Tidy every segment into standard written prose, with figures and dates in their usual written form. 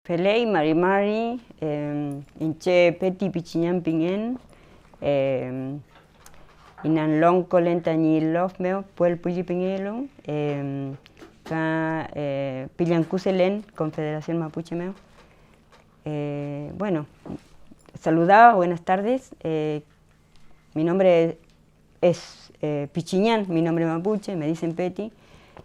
Pelei Mari inche peti pichiñan pingen inanlong kolenta ñilof meo puel puyi pingelo ka Pillankuselen Confederación Mapuche meo. Bueno, saludado, buenas tardes. Mi nombre es Pichiñán, mi nombre mapuche, me dicen Peti.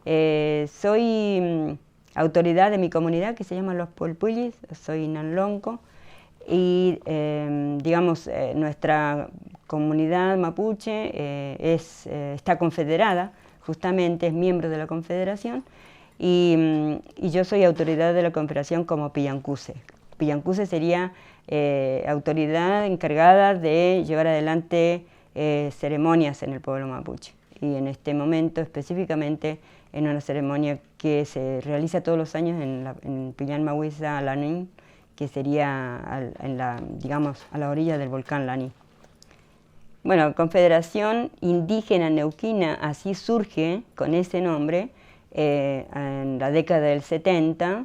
Soy autoridad de mi comunidad que se llama Los Polpullis, soy nanlonco y digamos nuestra comunidad mapuche está confederada, justamente es miembro de la confederación y yo soy autoridad de la confederación como Pillancuse. Pillancuse sería autoridad encargada de llevar adelante ceremonias en el pueblo mapuche y en este momento específicamente en una ceremonia que se realiza todos los años en Pillan Mahuiza Lanín, que sería digamos, a la orilla del volcán Lanín. Bueno, Confederación Indígena Neuquina así surge con ese nombre en la década del 70.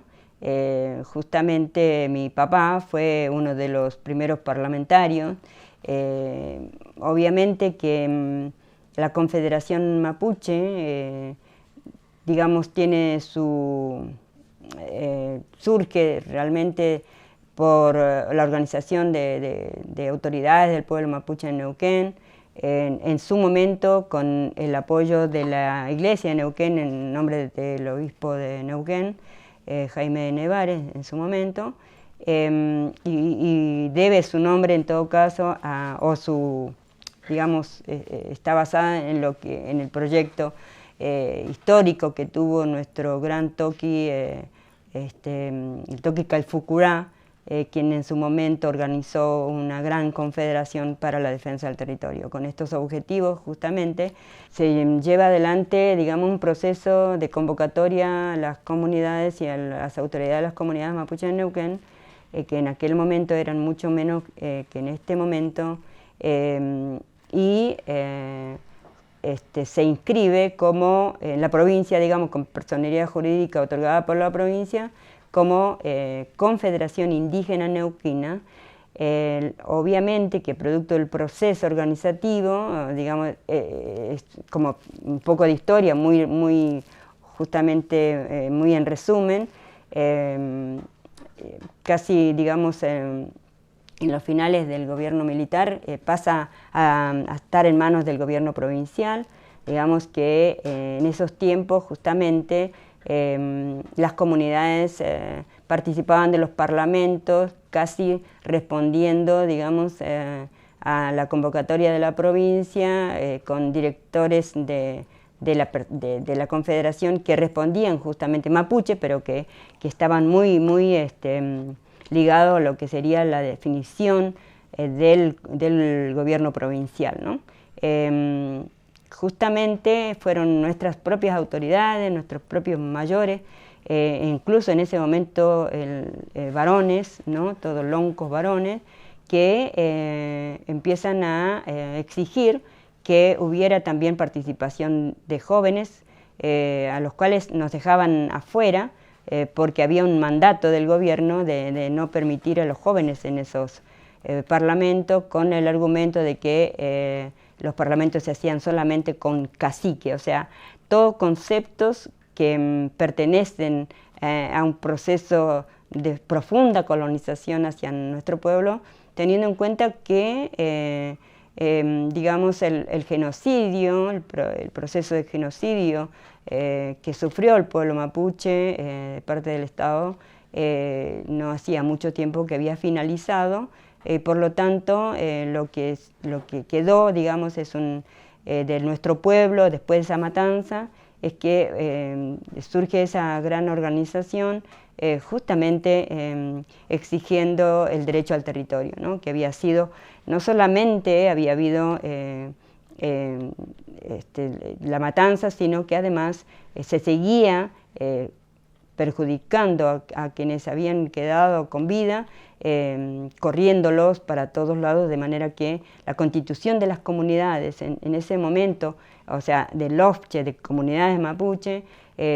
Justamente mi papá fue uno de los primeros parlamentarios. Obviamente que la Confederación Mapuche digamos, tiene surge realmente por la organización de autoridades del pueblo mapuche en Neuquén, en su momento con el apoyo de la iglesia de Neuquén en nombre del obispo de Neuquén, Jaime de Nevares en su momento, y debe su nombre en todo caso digamos, está basada en el proyecto histórico que tuvo nuestro gran toqui, el toqui Calfucurá, quien en su momento organizó una gran confederación para la defensa del territorio. Con estos objetivos justamente se lleva adelante, digamos, un proceso de convocatoria a las comunidades y a las autoridades de las comunidades mapuches en Neuquén, que en aquel momento eran mucho menos que en este momento, se inscribe como en la provincia, digamos, con personería jurídica otorgada por la provincia, como Confederación Indígena Neuquina. Obviamente que producto del proceso organizativo, digamos, es como un poco de historia, muy justamente, muy en resumen, casi, digamos, en los finales del gobierno militar pasa a estar en manos del gobierno provincial. Digamos que en esos tiempos justamente las comunidades participaban de los parlamentos, casi respondiendo, digamos, a la convocatoria de la provincia, con directores de la confederación que respondían justamente mapuche, pero que estaban muy ligado a lo que sería la definición del gobierno provincial, ¿no? Justamente fueron nuestras propias autoridades, nuestros propios mayores, incluso en ese momento varones, ¿no? Todos loncos varones, que empiezan a exigir que hubiera también participación de jóvenes, a los cuales nos dejaban afuera, porque había un mandato del gobierno de no permitir a los jóvenes en esos parlamentos, con el argumento de que los parlamentos se hacían solamente con cacique, o sea, todos conceptos que pertenecen a un proceso de profunda colonización hacia nuestro pueblo, teniendo en cuenta que digamos, el genocidio, el proceso de genocidio que sufrió el pueblo mapuche de parte del Estado, no hacía mucho tiempo que había finalizado, por lo tanto, lo que quedó, digamos, de nuestro pueblo después de esa matanza, es que surge esa gran organización justamente exigiendo el derecho al territorio, ¿no? Que había sido, no solamente había habido la matanza, sino que además se seguía perjudicando a quienes habían quedado con vida, corriéndolos para todos lados, de manera que la constitución de las comunidades en ese momento, o sea, del OFCHE, de comunidades mapuche,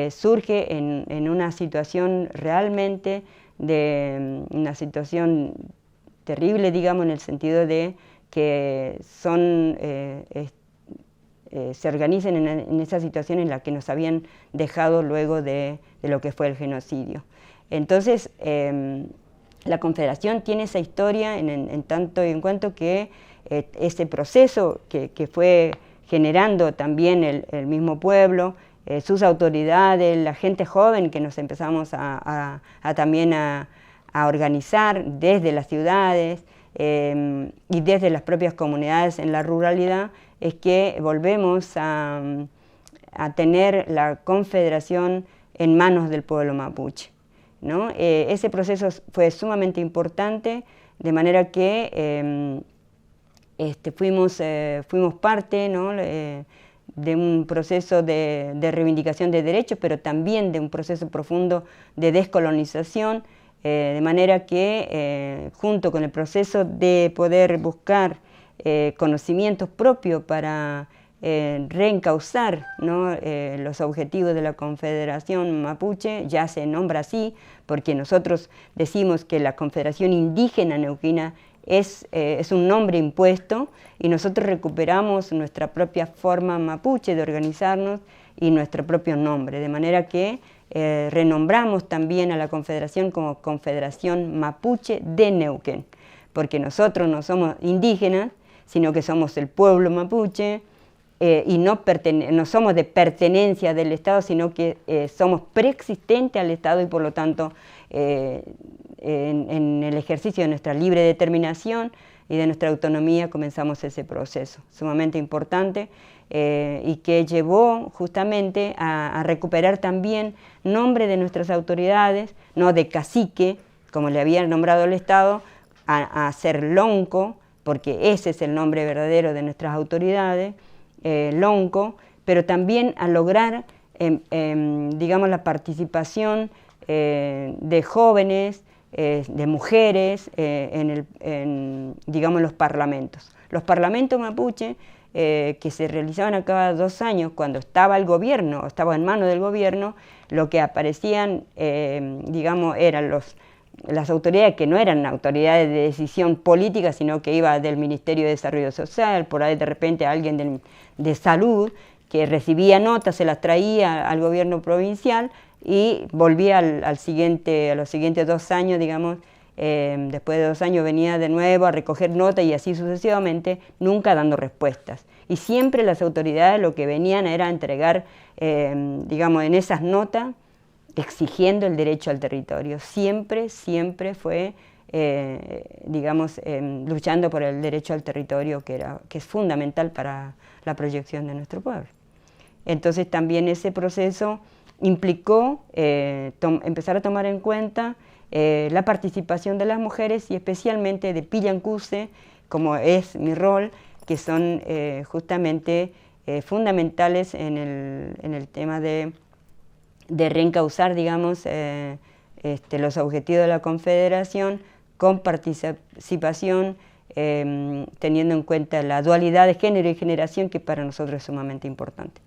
surge en una situación realmente una situación terrible, digamos, en el sentido de que se organizan en esa situación en la que nos habían dejado luego de lo que fue el genocidio. Entonces, la Confederación tiene esa historia en tanto y en cuanto que ese proceso que fue generando también el mismo pueblo, sus autoridades, la gente joven que nos empezamos también a organizar desde las ciudades y desde las propias comunidades en la ruralidad, es que volvemos a tener la Confederación en manos del pueblo mapuche, ¿no? Ese proceso fue sumamente importante, de manera que fuimos parte, ¿no?, de un proceso de reivindicación de derechos, pero también de un proceso profundo de descolonización, de manera que junto con el proceso de poder buscar conocimientos propios para reencauzar, ¿no?, los objetivos de la Confederación Mapuche, ya se nombra así, porque nosotros decimos que la Confederación Indígena Neuquina es un nombre impuesto, y nosotros recuperamos nuestra propia forma mapuche de organizarnos y nuestro propio nombre, de manera que renombramos también a la Confederación como Confederación Mapuche de Neuquén, porque nosotros no somos indígenas, sino que somos el pueblo mapuche, y no somos de pertenencia del Estado, sino que somos preexistentes al Estado, y por lo tanto en el ejercicio de nuestra libre determinación y de nuestra autonomía comenzamos ese proceso sumamente importante, y que llevó justamente a recuperar también nombre de nuestras autoridades, no de cacique, como le había nombrado el Estado, a ser lonco, porque ese es el nombre verdadero de nuestras autoridades, lonco, pero también a lograr, digamos, la participación de jóvenes, de mujeres, digamos, los parlamentos. Los parlamentos mapuche, que se realizaban a cada 2 años, cuando estaba el gobierno, estaba en manos del gobierno, lo que aparecían, digamos, eran las autoridades que no eran autoridades de decisión política, sino que iba del Ministerio de Desarrollo Social, por ahí de repente alguien de salud, que recibía notas, se las traía al gobierno provincial y volvía a los siguientes 2 años, digamos, después de 2 años venía de nuevo a recoger notas y así sucesivamente, nunca dando respuestas. Y siempre las autoridades lo que venían era entregar, digamos, en esas notas, exigiendo el derecho al territorio. Siempre fue, digamos, luchando por el derecho al territorio, que es fundamental para la proyección de nuestro pueblo. Entonces también ese proceso implicó empezar a tomar en cuenta la participación de las mujeres, y especialmente de Pillancuse, como es mi rol, que son justamente fundamentales en el tema de reencauzar, digamos, los objetivos de la Confederación con participación, teniendo en cuenta la dualidad de género y generación, que para nosotros es sumamente importante.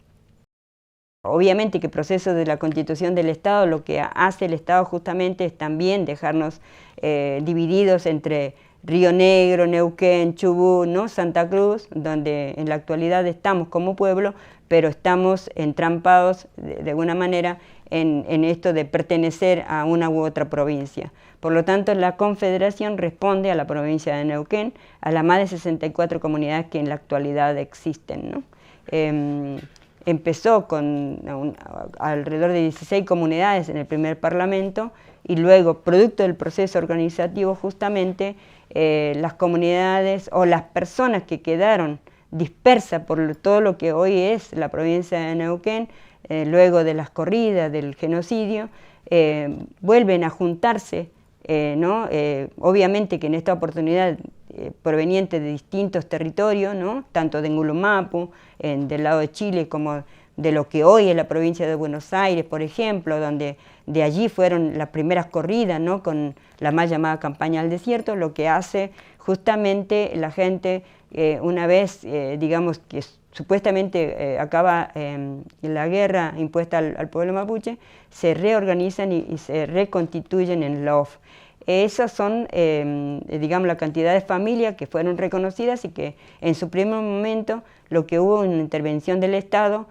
Obviamente que el proceso de la constitución del Estado, lo que hace el Estado justamente es también dejarnos divididos entre Río Negro, Neuquén, Chubut, ¿no?, Santa Cruz, donde en la actualidad estamos como pueblo, pero estamos entrampados de alguna manera en esto de pertenecer a una u otra provincia. Por lo tanto, la Confederación responde a la provincia de Neuquén, a las más de 64 comunidades que en la actualidad existen, ¿no? Empezó con alrededor de 16 comunidades en el primer parlamento, y luego, producto del proceso organizativo, justamente las comunidades o las personas que quedaron dispersas por todo lo que hoy es la provincia de Neuquén, luego de las corridas, del genocidio, vuelven a juntarse, ¿no? Obviamente que en esta oportunidad provenientes de distintos territorios, ¿no?, tanto de Ngulumapu, del lado de Chile, como de lo que hoy es la provincia de Buenos Aires, por ejemplo, donde de allí fueron las primeras corridas, ¿no?, con la más llamada campaña al desierto, lo que hace justamente la gente, una vez, digamos, que supuestamente acaba la guerra impuesta al pueblo mapuche, se reorganizan y se reconstituyen en LOF. Esas son, digamos, la cantidad de familias que fueron reconocidas y que en su primer momento lo que hubo una intervención del Estado,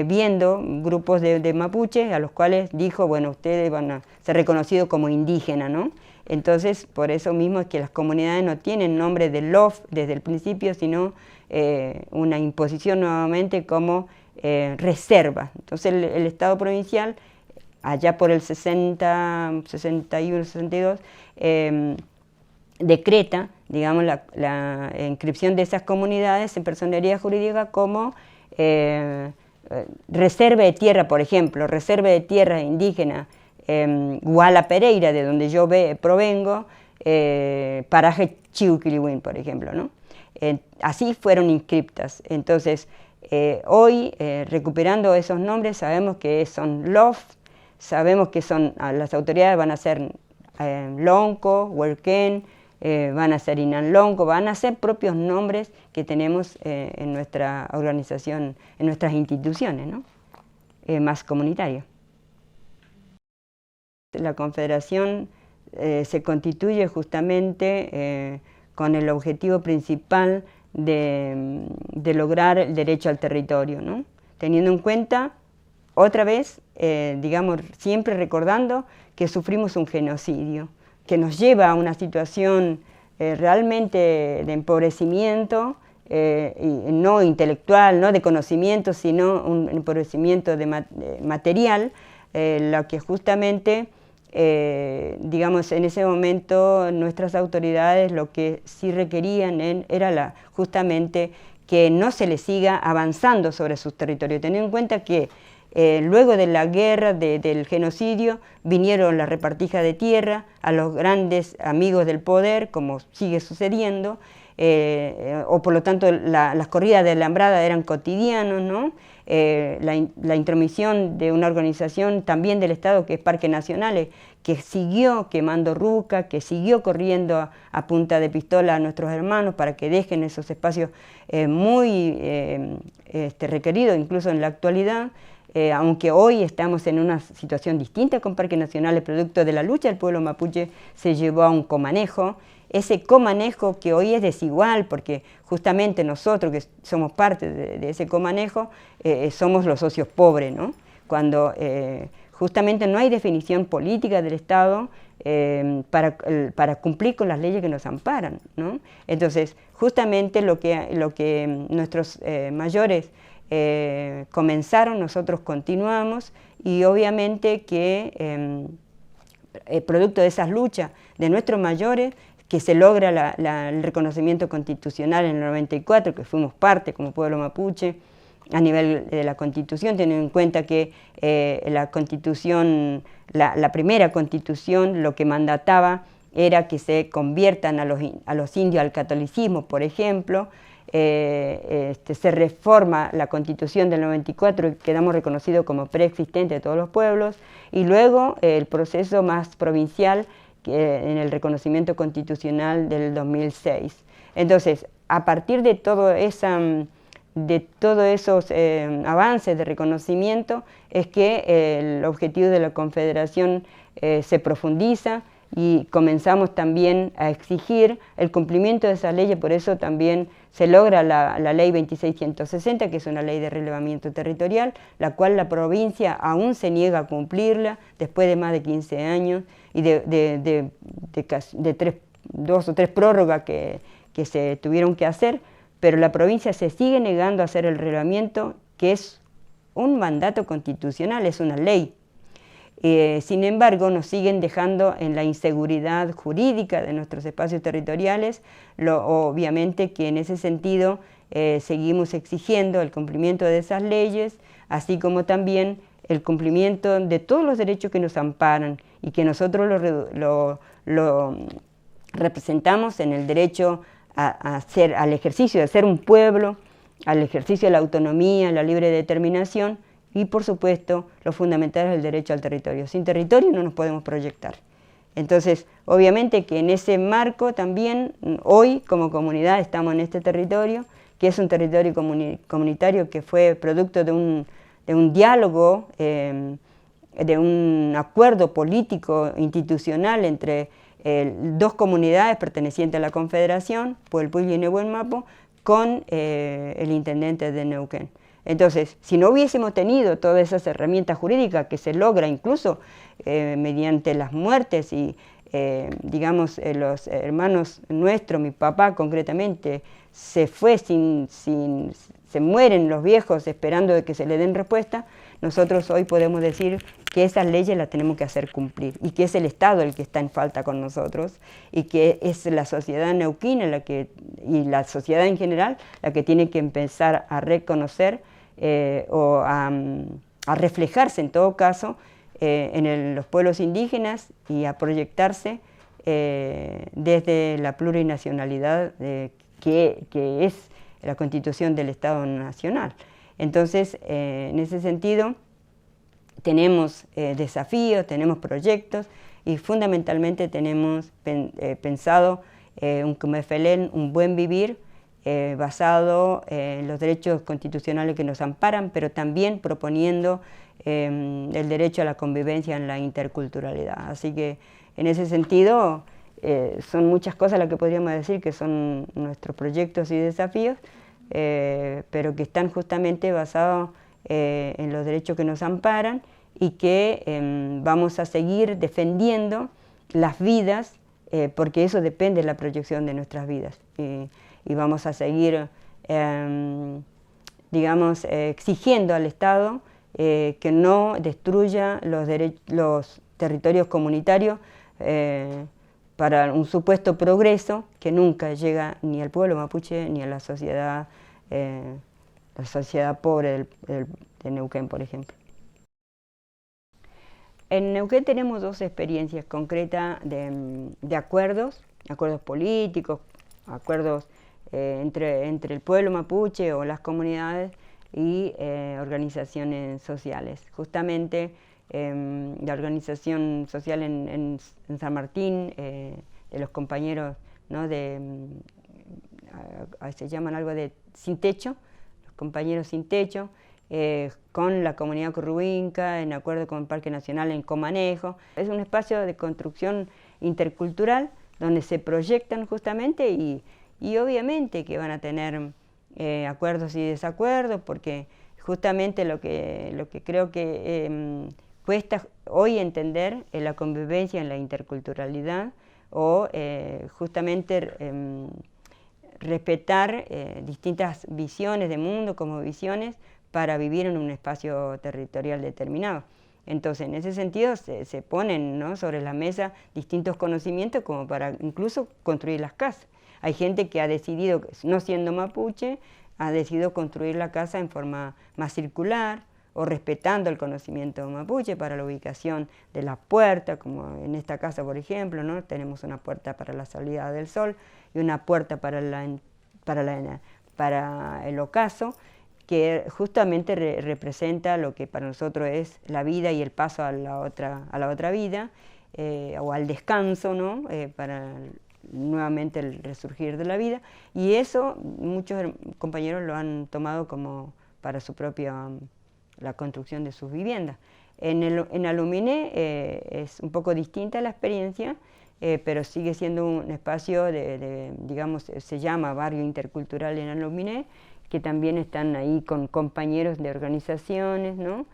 viendo grupos de mapuches a los cuales dijo, bueno, ustedes van a ser reconocidos como indígenas, ¿no? Entonces, por eso mismo es que las comunidades no tienen nombre de LOF desde el principio, sino una imposición nuevamente como reserva. Entonces el Estado provincial, allá por el 60, 61, 62, decreta, digamos, la inscripción de esas comunidades en personería jurídica como reserva de tierra, por ejemplo, reserva de tierra indígena, Guala Pereira, de donde yo provengo, paraje Chiuquilihuín, por ejemplo, ¿no? Así fueron inscriptas. Entonces, hoy, recuperando esos nombres, sabemos que son LOF, sabemos que las autoridades van a ser Lonco, Huerquén, van a ser Inanlonco, van a ser propios nombres que tenemos en nuestra organización, en nuestras instituciones, ¿no? Más comunitarias. La Confederación se constituye justamente con el objetivo principal de lograr el derecho al territorio, ¿no? Teniendo en cuenta, otra vez, digamos, siempre recordando que sufrimos un genocidio, que nos lleva a una situación realmente de empobrecimiento, y no intelectual, no de conocimiento, sino un empobrecimiento material, lo que justamente, digamos, en ese momento nuestras autoridades lo que sí requerían era justamente que no se les siga avanzando sobre sus territorios, teniendo en cuenta que luego de la guerra, del genocidio, vinieron las repartijas de tierra a los grandes amigos del poder, como sigue sucediendo, o por lo tanto las corridas de alambrada eran cotidianos, ¿no? La intromisión de una organización también del Estado que es Parques Nacionales, que siguió quemando rucas, que siguió corriendo a punta de pistola a nuestros hermanos para que dejen esos espacios muy requeridos incluso en la actualidad. Aunque hoy estamos en una situación distinta con Parques Nacionales, producto de la lucha del pueblo mapuche, se llevó a un comanejo. Ese comanejo que hoy es desigual, porque justamente nosotros que somos parte de ese comanejo, somos los socios pobres, ¿no? Cuando justamente no hay definición política del Estado para cumplir con las leyes que nos amparan, ¿no? Entonces, justamente lo que nuestros mayores comenzaron, nosotros continuamos, y obviamente que producto de esas luchas de nuestros mayores, que se logra el reconocimiento constitucional en el 94, que fuimos parte como pueblo mapuche, a nivel de la Constitución, teniendo en cuenta que la Constitución, la primera Constitución, lo que mandataba era que se conviertan a los indios al catolicismo, por ejemplo. Se reforma la Constitución del 94 y quedamos reconocidos como preexistente de todos los pueblos, y luego el proceso más provincial en el reconocimiento constitucional del 2006. Entonces, a partir de todos esos avances de reconocimiento es que el objetivo de la Confederación se profundiza, y comenzamos también a exigir el cumplimiento de esas leyes. Por eso también se logra la ley 2660, que es una ley de relevamiento territorial, la cual la provincia aún se niega a cumplirla después de más de 15 años y de 2 o 3 prórrogas que se tuvieron que hacer, pero la provincia se sigue negando a hacer el relevamiento, que es un mandato constitucional, es una ley. Sin embargo, nos siguen dejando en la inseguridad jurídica de nuestros espacios territoriales, obviamente que en ese sentido seguimos exigiendo el cumplimiento de esas leyes, así como también el cumplimiento de todos los derechos que nos amparan y que nosotros lo representamos en el derecho al ejercicio de ser un pueblo, al ejercicio de la autonomía, la libre determinación, y por supuesto lo fundamental es el derecho al territorio. Sin territorio no nos podemos proyectar. Entonces, obviamente que en ese marco también hoy como comunidad estamos en este territorio, que es un territorio comunitario que fue producto de un diálogo, de un acuerdo político institucional entre dos comunidades pertenecientes a la Confederación, Puelpulli y Nehuen Mapó, con el intendente de Neuquén. Entonces, si no hubiésemos tenido todas esas herramientas jurídicas que se logra incluso mediante las muertes y, digamos, los hermanos nuestros, mi papá concretamente, se fue se mueren los viejos esperando de que se le den respuesta, nosotros hoy podemos decir que esas leyes las tenemos que hacer cumplir y que es el Estado el que está en falta con nosotros y que es la sociedad neuquina y la sociedad en general la que tiene que empezar a reconocer o a reflejarse en todo caso en los pueblos indígenas y a proyectarse desde la plurinacionalidad que es la Constitución del Estado Nacional. Entonces, en ese sentido, tenemos desafíos, tenemos proyectos y fundamentalmente tenemos pensado un Kmefelén, un buen vivir basado en los derechos constitucionales que nos amparan, pero también proponiendo el derecho a la convivencia en la interculturalidad. Así que en ese sentido son muchas cosas las que podríamos decir que son nuestros proyectos y desafíos, pero que están justamente basados en los derechos que nos amparan y que vamos a seguir defendiendo las vidas, porque eso depende de la proyección de nuestras vidas. Y vamos a seguir, digamos, exigiendo al Estado que no destruya los territorios comunitarios para un supuesto progreso que nunca llega ni al pueblo mapuche ni a la sociedad pobre de Neuquén, por ejemplo. En Neuquén tenemos dos experiencias concretas de acuerdos políticos, acuerdos entre el pueblo mapuche o las comunidades y organizaciones sociales. Justamente la organización social en San Martín, de los compañeros, ¿no? Se llaman algo de Sin Techo, los compañeros Sin Techo, con la comunidad curruinca, en acuerdo con el Parque Nacional en Comanejo. Es un espacio de construcción intercultural donde se proyectan justamente y obviamente que van a tener acuerdos y desacuerdos, porque justamente lo que creo que cuesta hoy entender es la convivencia en la interculturalidad o justamente respetar distintas visiones de mundo como visiones para vivir en un espacio territorial determinado. Entonces, en ese sentido, se ponen, ¿no?, sobre la mesa distintos conocimientos como para incluso construir las casas. Hay gente que ha decidido, no siendo mapuche, ha decidido construir la casa en forma más circular o respetando el conocimiento mapuche para la ubicación de la puerta, como en esta casa, por ejemplo, ¿no? Tenemos una puerta para la salida del sol y una puerta para el ocaso, que justamente representa lo que para nosotros es la vida y el paso a la otra vida, o al descanso, ¿no? Para nuevamente el resurgir de la vida, y eso muchos compañeros lo han tomado como para su propia, la construcción de sus viviendas. En Aluminé es un poco distinta la experiencia, pero sigue siendo un espacio digamos, se llama Barrio Intercultural en Aluminé, que también están ahí con compañeros de organizaciones, ¿no?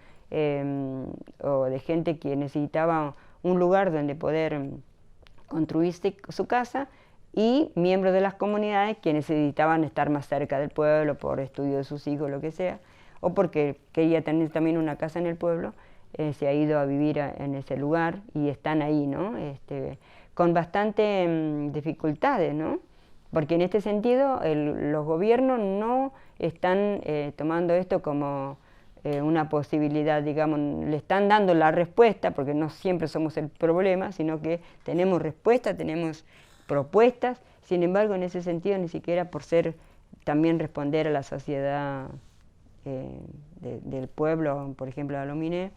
O de gente que necesitaba un lugar donde poder construirse su casa, y miembros de las comunidades que necesitaban estar más cerca del pueblo por estudio de sus hijos, lo que sea, o porque quería tener también una casa en el pueblo, se ha ido a vivir en ese lugar y están ahí, ¿no? Con bastante dificultades, ¿no? Porque en este sentido los gobiernos no están tomando esto como una posibilidad, digamos, le están dando la respuesta, porque no siempre somos el problema, sino que tenemos respuestas, tenemos propuestas. Sin embargo, en ese sentido, ni siquiera por ser también responder a la sociedad del pueblo, por ejemplo, de Aluminé,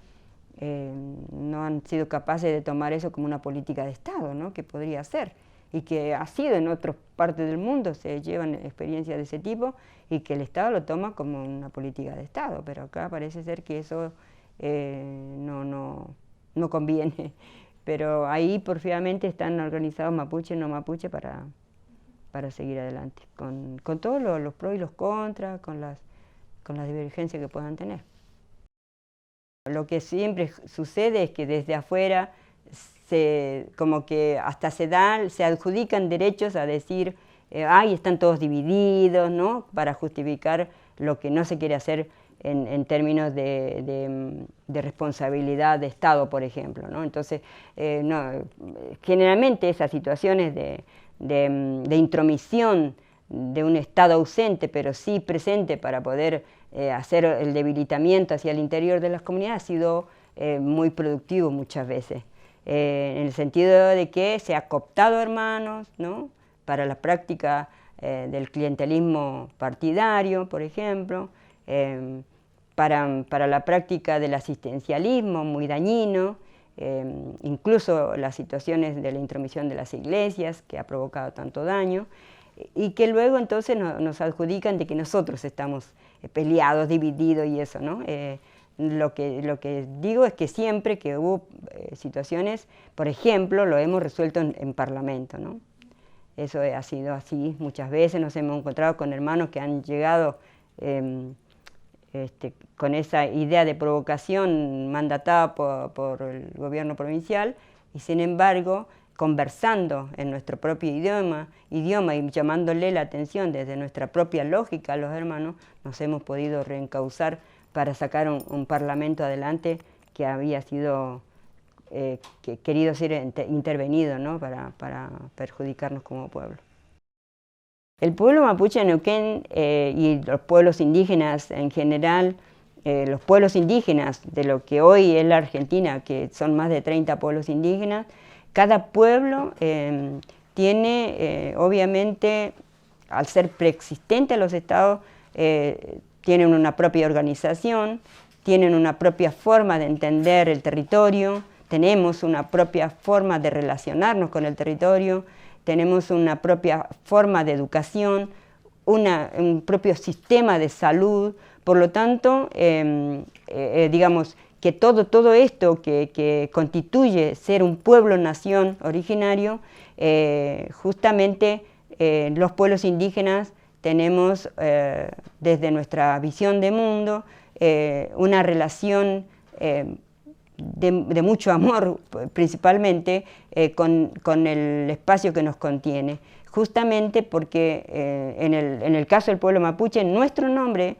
no han sido capaces de tomar eso como una política de Estado, ¿no?, que podría ser. y que ha sido en otras partes del mundo, se llevan experiencias de ese tipo y que el Estado lo toma como una política de Estado, pero acá parece ser que eso no conviene. Pero ahí porfiadamente están organizados mapuche y no mapuche para seguir adelante, con todos los pros y los contras, con las divergencias que puedan tener. Lo que siempre sucede es que desde afuera como que hasta se adjudican derechos a decir, ay, están todos divididos, ¿no? Para justificar lo que no se quiere hacer en términos de responsabilidad de Estado, por ejemplo, ¿no? Entonces, generalmente esas situaciones de intromisión de un Estado ausente, pero sí presente para poder hacer el debilitamiento hacia el interior de las comunidades, ha sido muy productivo muchas veces, en el sentido de que se ha cooptado hermanos, ¿no? Para la práctica del clientelismo partidario, por ejemplo, para la práctica del asistencialismo muy dañino, incluso las situaciones de la intromisión de las iglesias, que ha provocado tanto daño, y que luego entonces nos adjudican de que nosotros estamos peleados, divididos y eso, ¿no? Lo que digo es que siempre que hubo situaciones, por ejemplo, lo hemos resuelto en Parlamento, ¿no? Eso ha sido así muchas veces, nos hemos encontrado con hermanos que han llegado con esa idea de provocación mandatada por el gobierno provincial y sin embargo conversando en nuestro propio idioma y llamándole la atención desde nuestra propia lógica a los hermanos, nos hemos podido reencauzar para sacar un parlamento adelante que había sido querido ser intervenido, ¿no? para perjudicarnos como pueblo. El pueblo mapuche de Neuquén y los pueblos indígenas en general, los pueblos indígenas de lo que hoy es la Argentina, que son más de 30 pueblos indígenas, cada pueblo tiene, obviamente, al ser preexistente a los estados, tienen una propia organización, tienen una propia forma de entender el territorio, tenemos una propia forma de relacionarnos con el territorio, tenemos una propia forma de educación, un propio sistema de salud. Por lo tanto, digamos que todo esto que constituye ser un pueblo-nación originario, justamente los pueblos indígenas tenemos desde nuestra visión de mundo una relación de mucho amor, principalmente con el espacio que nos contiene, justamente porque en el caso del pueblo mapuche, nuestro nombre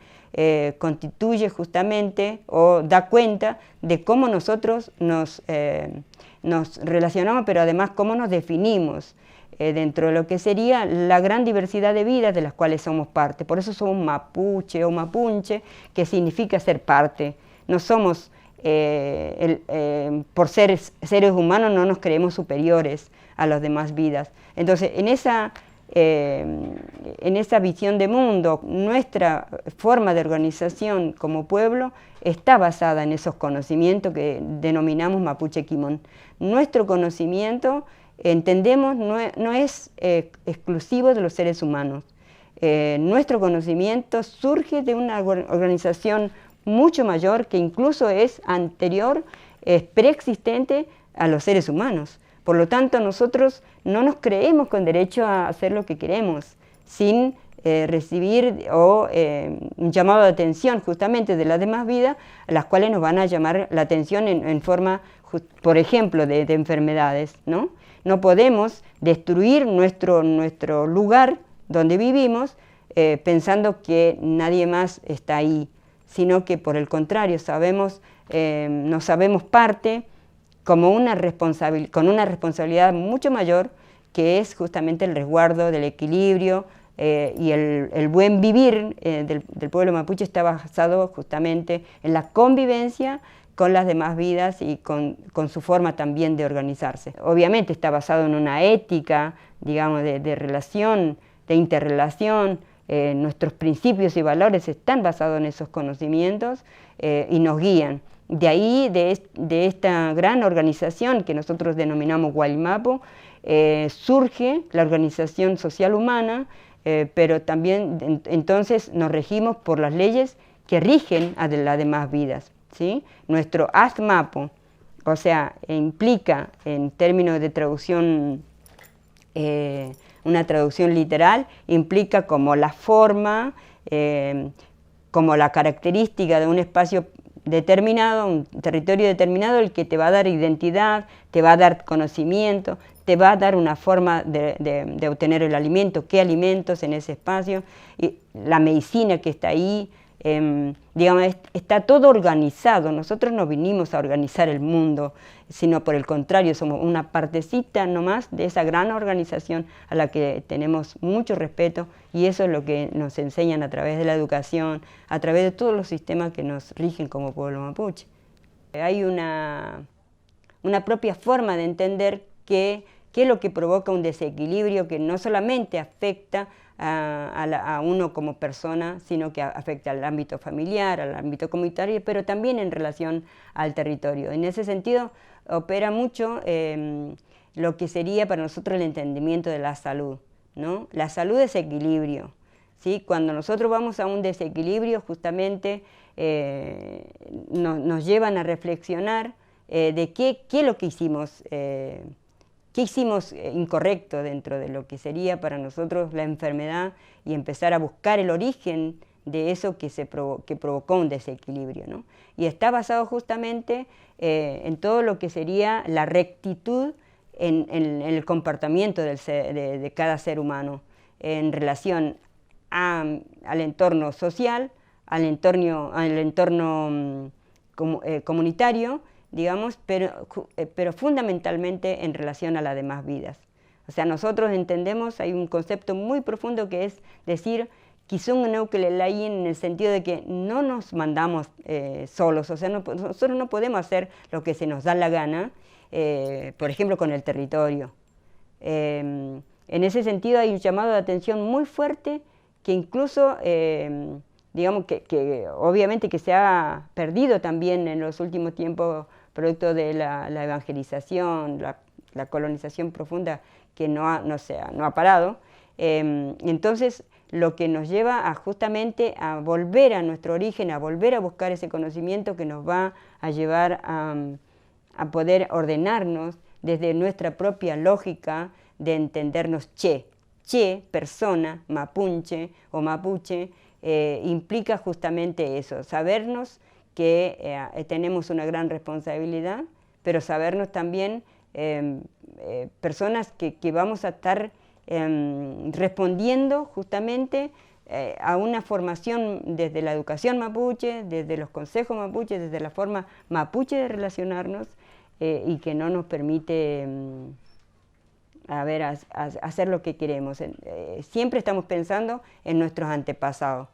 constituye justamente o da cuenta de cómo nosotros nos relacionamos, pero además cómo nos definimos dentro de lo que sería la gran diversidad de vidas de las cuales somos parte. Por eso somos mapuche o mapunche, que significa ser parte. No somos, por ser seres humanos, no nos creemos superiores a las demás vidas. Entonces, en esa visión de mundo, nuestra forma de organización como pueblo está basada en esos conocimientos que denominamos Mapuche Quimón. Nuestro conocimiento, entendemos, no es exclusivo de los seres humanos. Nuestro conocimiento surge de una organización mucho mayor que incluso es anterior, preexistente a los seres humanos. Por lo tanto, nosotros no nos creemos con derecho a hacer lo que queremos, sin recibir un llamado de atención justamente de las demás vidas, a las cuales nos van a llamar la atención en forma, por ejemplo, de enfermedades, ¿no? No podemos destruir nuestro lugar donde vivimos pensando que nadie más está ahí, sino que por el contrario nos sabemos parte como con una responsabilidad mucho mayor, que es justamente el resguardo del equilibrio y el buen vivir del pueblo mapuche está basado justamente en la convivencia con las demás vidas y con su forma también de organizarse. Obviamente está basado en una ética, digamos, de relación, de interrelación. Nuestros principios y valores están basados en esos conocimientos y nos guían. de ahí, de esta gran organización que nosotros denominamos Guaymapo, surge la organización social humana, pero también entonces nos regimos por las leyes que rigen a las demás vidas, ¿sí? Nuestro ASMAPO, o sea, implica en términos de traducción, una traducción literal, implica como la forma, como la característica de un espacio determinado, un territorio determinado, el que te va a dar identidad, te va a dar conocimiento, te va a dar una forma de obtener el alimento, qué alimentos en ese espacio, y la medicina que está ahí, digamos, está todo organizado. Nosotros no vinimos a organizar el mundo, sino por el contrario, somos una partecita nomás de esa gran organización a la que tenemos mucho respeto, y eso es lo que nos enseñan a través de la educación, a través de todos los sistemas que nos rigen como pueblo mapuche. Hay una propia forma de entender qué es lo que provoca un desequilibrio que no solamente afecta a uno como persona, sino que afecta al ámbito familiar, al ámbito comunitario, pero también en relación al territorio. En ese sentido, opera mucho lo que sería para nosotros el entendimiento de la salud, ¿no? La salud es equilibrio, ¿sí? Cuando nosotros vamos a un desequilibrio, justamente nos llevan a reflexionar de qué es lo que hicimos, qué hicimos incorrecto dentro de lo que sería para nosotros la enfermedad, y empezar a buscar el origen de eso que provocó un desequilibrio, ¿no? Y está basado justamente en todo lo que sería la rectitud en el comportamiento de cada ser humano en relación al entorno social, al entorno comunitario, digamos, pero fundamentalmente en relación a las demás vidas. O sea, nosotros entendemos, hay un concepto muy profundo que es decir, Kizungneukelelai, en el sentido de que no nos mandamos solos, o sea, nosotros no podemos hacer lo que se nos da la gana, por ejemplo, con el territorio. En ese sentido hay un llamado de atención muy fuerte que incluso, digamos, que obviamente que se ha perdido también en los últimos tiempos, producto de la evangelización, la colonización profunda que no ha parado. Entonces, lo que nos lleva justamente a volver a nuestro origen, a volver a buscar ese conocimiento que nos va a llevar a poder ordenarnos desde nuestra propia lógica de entendernos che, persona, mapunche o mapuche, implica justamente eso, sabernos que tenemos una gran responsabilidad, pero sabernos también personas que vamos a estar respondiendo justamente a una formación desde la educación mapuche, desde los consejos mapuche, desde la forma mapuche de relacionarnos, y que no nos permite hacer lo que queremos. Siempre estamos pensando en nuestros antepasados,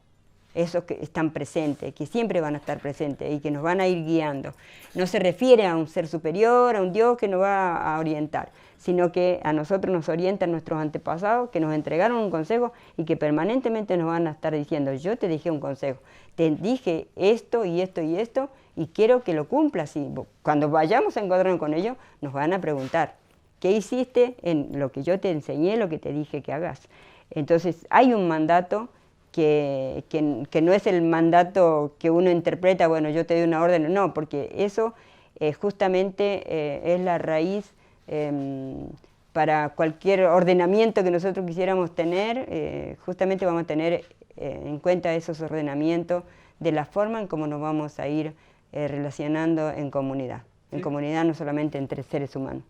esos que están presentes, que siempre van a estar presentes y que nos van a ir guiando. No se refiere a un ser superior, a un Dios que nos va a orientar, sino que a nosotros nos orientan nuestros antepasados, que nos entregaron un consejo y que permanentemente nos van a estar diciendo, yo te dije un consejo, te dije esto y esto y esto, y quiero que lo cumplas. Y cuando vayamos a encontrarnos con ellos, nos van a preguntar, ¿qué hiciste en lo que yo te enseñé, lo que te dije que hagas? Entonces hay un mandato que no es el mandato que uno interpreta, bueno, yo te doy una orden, no, porque eso justamente es la raíz para cualquier ordenamiento que nosotros quisiéramos tener. Justamente vamos a tener en cuenta esos ordenamientos de la forma en cómo nos vamos a ir relacionando en comunidad no solamente entre seres humanos.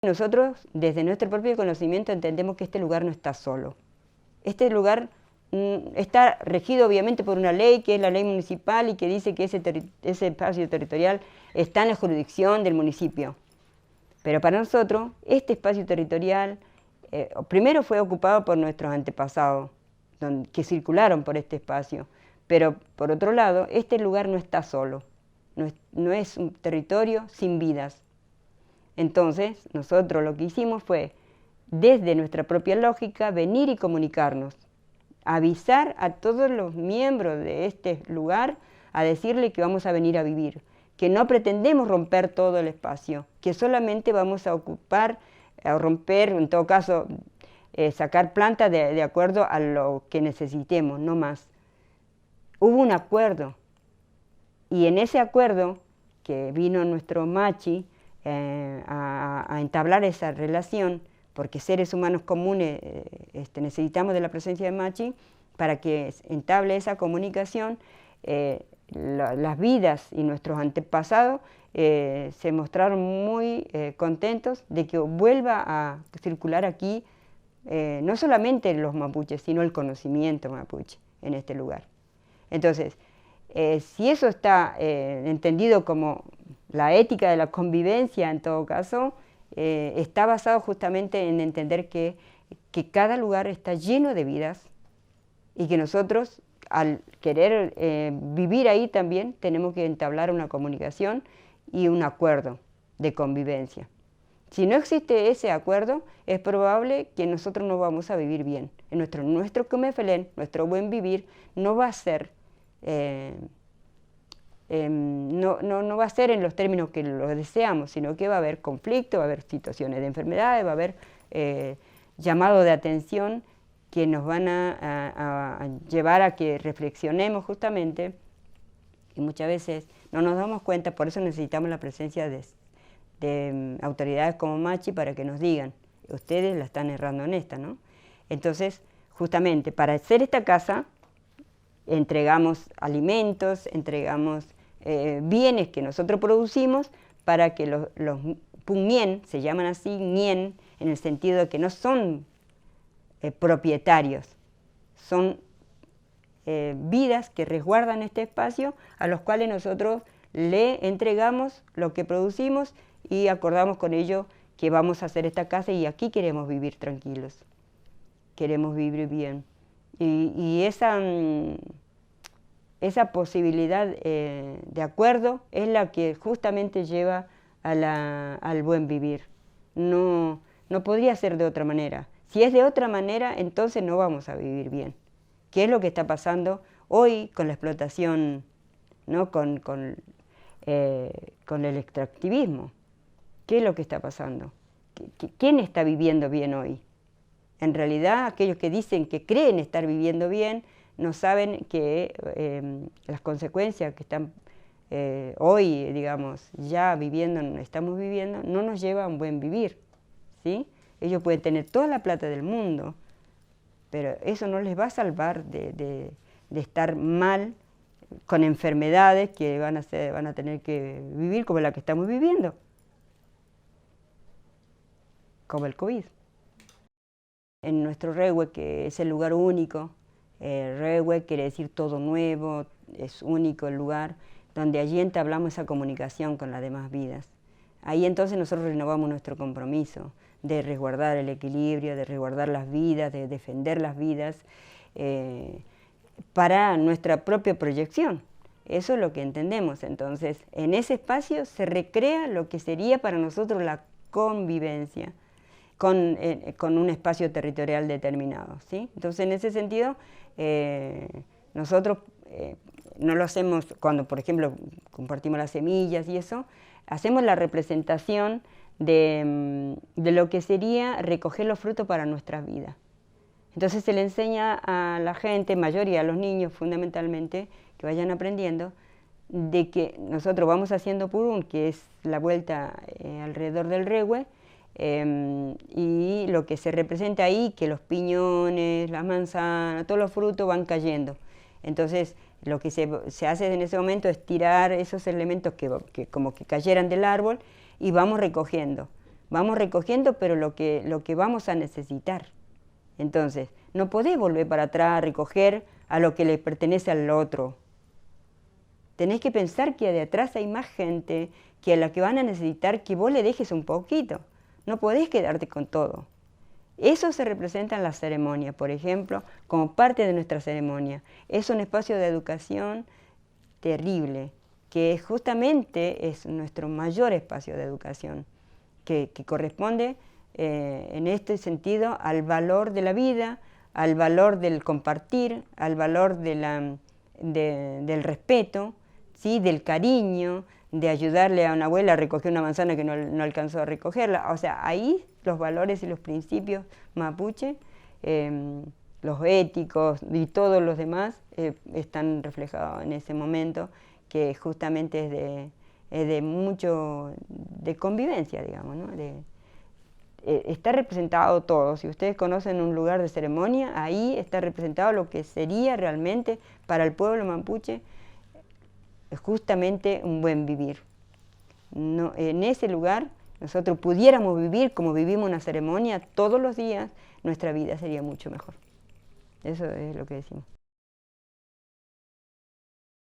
Nosotros, desde nuestro propio conocimiento, entendemos que este lugar no está solo. Este lugar está regido obviamente por una ley, que es la ley municipal, y que dice que ese espacio territorial está en la jurisdicción del municipio. Pero para nosotros, este espacio territorial, primero fue ocupado por nuestros antepasados, que circularon por este espacio, pero por otro lado, este lugar no está solo, no es un territorio sin vidas. Entonces, nosotros lo que hicimos fue, desde nuestra propia lógica, venir y comunicarnos, avisar a todos los miembros de este lugar, a decirle que vamos a venir a vivir, que no pretendemos romper todo el espacio, que solamente vamos a ocupar, a romper, en todo caso, sacar plantas de acuerdo a lo que necesitemos, no más. Hubo un acuerdo, y en ese acuerdo que vino nuestro Machi a entablar esa relación, porque seres humanos comunes necesitamos de la presencia de Machi para que entable esa comunicación. Las vidas y nuestros antepasados se mostraron muy contentos de que vuelva a circular aquí no solamente los mapuches, sino el conocimiento mapuche en este lugar. Entonces, si eso está entendido como la ética de la convivencia, en todo caso, está basado justamente en entender que cada lugar está lleno de vidas y que nosotros, al querer vivir ahí también, tenemos que entablar una comunicación y un acuerdo de convivencia. Si no existe ese acuerdo, es probable que nosotros no vamos a vivir bien. Nuestro Cumefelén, nuestro buen vivir, no va a ser no va a ser en los términos que lo deseamos, sino que va a haber conflicto, va a haber situaciones de enfermedades, va a haber llamado de atención que nos van a llevar a que reflexionemos justamente, y muchas veces no nos damos cuenta, por eso necesitamos la presencia de autoridades como Machi para que nos digan, ustedes la están errando en esta, ¿no? Entonces, justamente, para hacer esta casa, entregamos alimentos, entregamos bienes que nosotros producimos para que los Pugnien, se llaman así, Nien, en el sentido de que no son propietarios, son vidas que resguardan este espacio a los cuales nosotros le entregamos lo que producimos y acordamos con ellos que vamos a hacer esta casa y aquí queremos vivir tranquilos, queremos vivir bien. Y esa posibilidad de acuerdo es la que justamente lleva al buen vivir. No podría ser de otra manera. Si es de otra manera, entonces no vamos a vivir bien. ¿Qué es lo que está pasando hoy con la explotación, ¿no? con el extractivismo? ¿Qué es lo que está pasando? ¿Quién está viviendo bien hoy? En realidad, aquellos que dicen que creen estar viviendo bien, no saben que las consecuencias que están hoy, digamos, ya viviendo, estamos viviendo, no nos lleva a un buen vivir, ¿sí? Ellos pueden tener toda la plata del mundo, pero eso no les va a salvar de estar mal, con enfermedades que van a tener que vivir como la que estamos viviendo, como el COVID. En nuestro Rehue, que es el lugar único, Rehue quiere decir todo nuevo, es único el lugar, donde allí entablamos esa comunicación con las demás vidas. Ahí entonces nosotros renovamos nuestro compromiso de resguardar el equilibrio, de resguardar las vidas, de defender las vidas para nuestra propia proyección. Eso es lo que entendemos. Entonces, en ese espacio se recrea lo que sería para nosotros la convivencia con un espacio territorial determinado, ¿sí? Entonces, en ese sentido, nosotros no lo hacemos cuando, por ejemplo, compartimos las semillas y eso, hacemos la representación de lo que sería recoger los frutos para nuestras vidas. Entonces se le enseña a la gente mayor y a los niños fundamentalmente, que vayan aprendiendo, de que nosotros vamos haciendo purún, que es la vuelta alrededor del Rehue, y lo que se representa ahí, que los piñones, las manzanas, todos los frutos van cayendo. Entonces lo que se hace en ese momento es tirar esos elementos que como que cayeran del árbol y vamos recogiendo, pero lo que vamos a necesitar. Entonces, no podés volver para atrás a recoger a lo que le pertenece al otro. Tenés que pensar que de atrás hay más gente que a la que van a necesitar que vos le dejes un poquito. No podés quedarte con todo. Eso se representa en la ceremonia, por ejemplo, como parte de nuestra ceremonia. Es un espacio de educación terrible, que justamente es nuestro mayor espacio de educación, que corresponde en este sentido al valor de la vida, al valor del compartir, al valor del respeto, ¿sí? Del cariño, de ayudarle a una abuela a recoger una manzana que no alcanzó a recogerla. O sea, ahí los valores y los principios mapuche, los éticos y todos los demás están reflejados en ese momento, que justamente es de mucho, de convivencia, digamos, ¿no? Está representado todo. Si ustedes conocen un lugar de ceremonia, ahí está representado lo que sería realmente para el pueblo mapuche justamente un buen vivir. No, en ese lugar nosotros pudiéramos vivir como vivimos una ceremonia todos los días, nuestra vida sería mucho mejor. Eso es lo que decimos.